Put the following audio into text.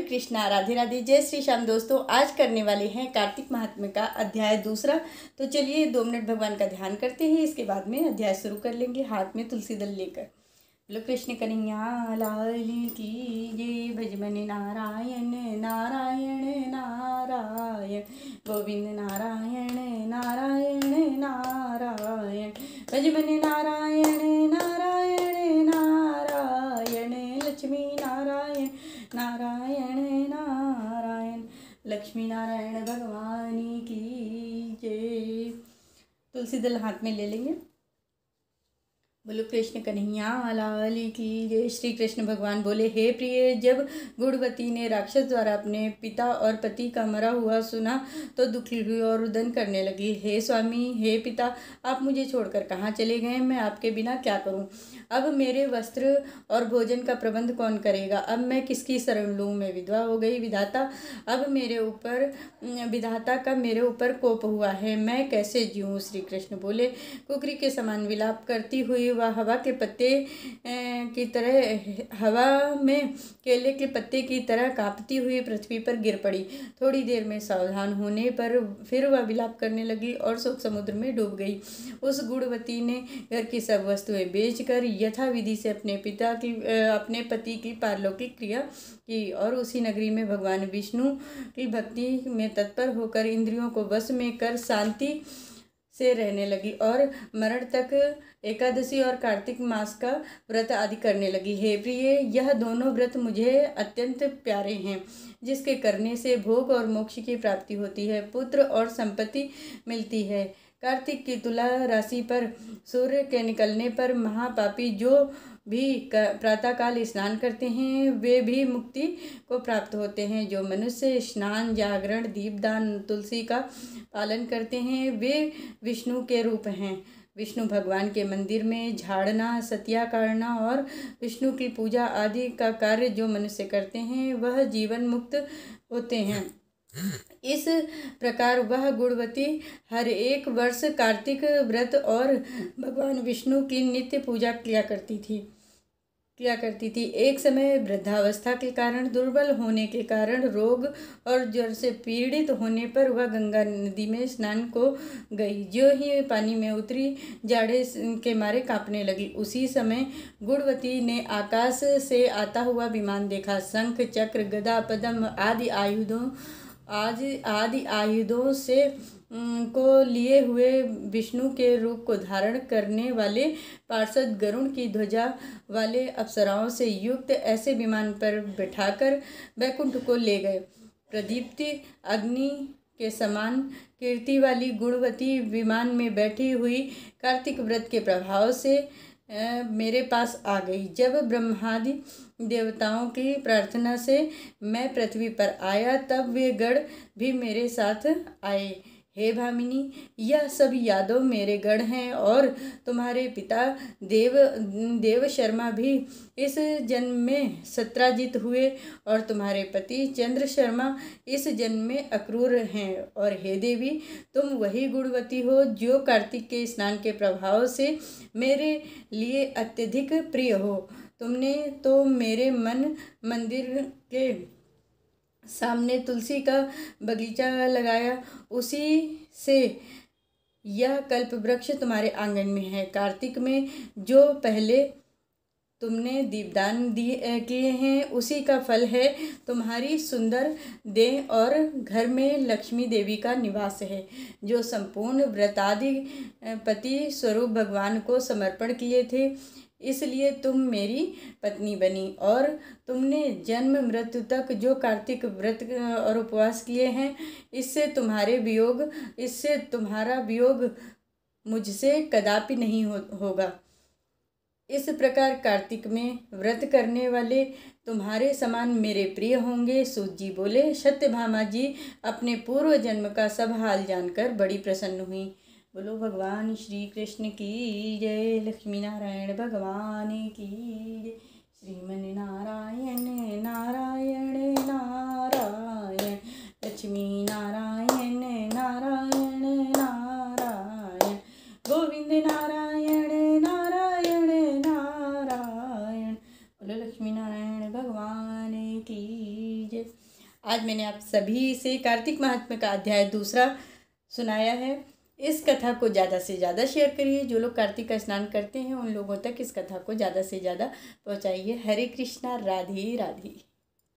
कृष्णा, राधे राधे, जय श्री श्याम। दोस्तों आज करने वाले हैं कार्तिक महात्म्य का अध्याय दूसरा। तो चलिए 2 मिनट भगवान का ध्यान करते हैं, इसके बाद में अध्याय शुरू कर लेंगे हाथ में तुलसी दल लेकर। बोलो कृष्ण कन्हैया लाल की जय। भजमन नारायण नारायण नारायण, गोविंद नारायण नारायण नारायण, भजमन नारायण नारायण नारायण, लक्ष्मी नारायण नारायण नारायण, लक्ष्मी नारायण भगवान की जय। तुलसी दल हाथ में ले लेंगे। बोलो कृष्ण कन्हैया लाल की जय। श्री कृष्ण भगवान बोले, हे प्रिय, जब गुणवती ने राक्षस द्वारा अपने पिता और पति का मरा हुआ सुना तो दुखी हुई और रुदन करने लगी। हे स्वामी, हे पिता, आप मुझे छोड़कर कहाँ चले गए? मैं आपके बिना क्या करूँ? अब मेरे वस्त्र और भोजन का प्रबंध कौन करेगा? अब मैं किसकी शरण लूँ? मैं विधवा हो गई। विधाता का मेरे ऊपर कोप हुआ है, मैं कैसे जीऊँ? श्री कृष्ण बोले, कुकरी के समान विलाप करती हुई वह हवा के पत्ते की तरह, हवा में केले के पत्ते की तरह कांपती हुई पृथ्वी पर गिर पड़ी। थोड़ी देर में सावधान होने पर फिर वह विलाप करने लगी और शोक समुद्र में डूब गई। उस गुणवती ने घर की सब वस्तुएं बेचकर यथा विधि से अपने पति की पारलौकिक क्रिया की और उसी नगरी में भगवान विष्णु की भक्ति में तत्पर होकर इंद्रियों को वश में कर शांति से रहने लगी और मरण तक एकादशी और कार्तिक मास का व्रत आदि करने लगी। हे प्रिय, यह दोनों व्रत मुझे अत्यंत प्यारे हैं, जिसके करने से भोग और मोक्ष की प्राप्ति होती है, पुत्र और संपत्ति मिलती है। कार्तिक की तुला राशि पर सूर्य के निकलने पर महापापी जो भी प्रातःकाल स्नान करते हैं वे भी मुक्ति को प्राप्त होते हैं। जो मनुष्य स्नान, जागरण, दीपदान, तुलसी का पालन करते हैं वे विष्णु के रूप हैं। विष्णु भगवान के मंदिर में झाड़ना, सत्या काटना और विष्णु की पूजा आदि का कार्य जो मनुष्य करते हैं वह जीवन मुक्त होते हैं। इस प्रकार वह गुणवती हर एक वर्ष कार्तिक व्रत और भगवान विष्णु की नित्य पूजा किया करती थी। एक समय वृद्धावस्था के कारण, दुर्बल होने के कारण, रोग और ज्वर से पीड़ित होने पर वह गंगा नदी में स्नान को गई। जो ही पानी में उतरी, जाड़े के मारे कांपने लगी। उसी समय गुणवती ने आकाश से आता हुआ विमान देखा। शंख, चक्र, गदा, पद्म आदि आयुधों से को लिए हुए विष्णु के रूप को धारण करने वाले पार्षद गरुण की ध्वजा वाले अप्सराओं से युक्त ऐसे विमान पर बैठाकर वैकुंठ को ले गए। प्रदीप्ति अग्नि के समान कीर्ति वाली गुणवती विमान में बैठी हुई कार्तिक व्रत के प्रभाव से मेरे पास आ गई। जब ब्रह्मादि देवताओं की प्रार्थना से मैं पृथ्वी पर आया तब वे गण भी मेरे साथ आए। हे भामिनी, यह सब यादव मेरे गण हैं और तुम्हारे पिता देव शर्मा भी इस जन्म में सत्राजित हुए और तुम्हारे पति चंद्र शर्मा इस जन्म में अक्रूर हैं। और हे देवी, तुम वही गुणवती हो जो कार्तिक के स्नान के प्रभाव से मेरे लिए अत्यधिक प्रिय हो। तुमने तो मेरे मंदिर के सामने तुलसी का बगीचा लगाया, उसी से यह कल्प वृक्ष तुम्हारे आंगन में है। कार्तिक में जो पहले तुमने दीपदान किए हैं उसी का फल है तुम्हारी सुंदर देह और घर में लक्ष्मी देवी का निवास है। जो संपूर्ण व्रतादि पति स्वरूप भगवान को समर्पण किए थे, इसलिए तुम मेरी पत्नी बनी। और तुमने जन्म मृत्यु तक जो कार्तिक व्रत और उपवास किए हैं, इससे तुम्हारा वियोग मुझसे कदापि नहीं होगा। इस प्रकार कार्तिक में व्रत करने वाले तुम्हारे समान मेरे प्रिय होंगे। सूत जी बोले, सत्यभामा जी अपने पूर्व जन्म का सब हाल जानकर बड़ी प्रसन्न हुई। बोलो भगवान श्री कृष्ण की जय। लक्ष्मी नारायण भगवान की जय। श्रीमन नारायण नारायण नारायण, लक्ष्मी नारायण नारायण नारायण, गोविंद नारायण नारायण नारायण। बोलो लक्ष्मी नारायण भगवान की जय। आज मैंने आप सभी से कार्तिक महात्म्य का अध्याय 2 सुनाया है। इस कथा को ज़्यादा से ज़्यादा शेयर करिए। जो लोग कार्तिक का स्नान करते हैं उन लोगों तक इस कथा को ज़्यादा से ज़्यादा पहुँचाइए। हरे कृष्णा, राधे राधे।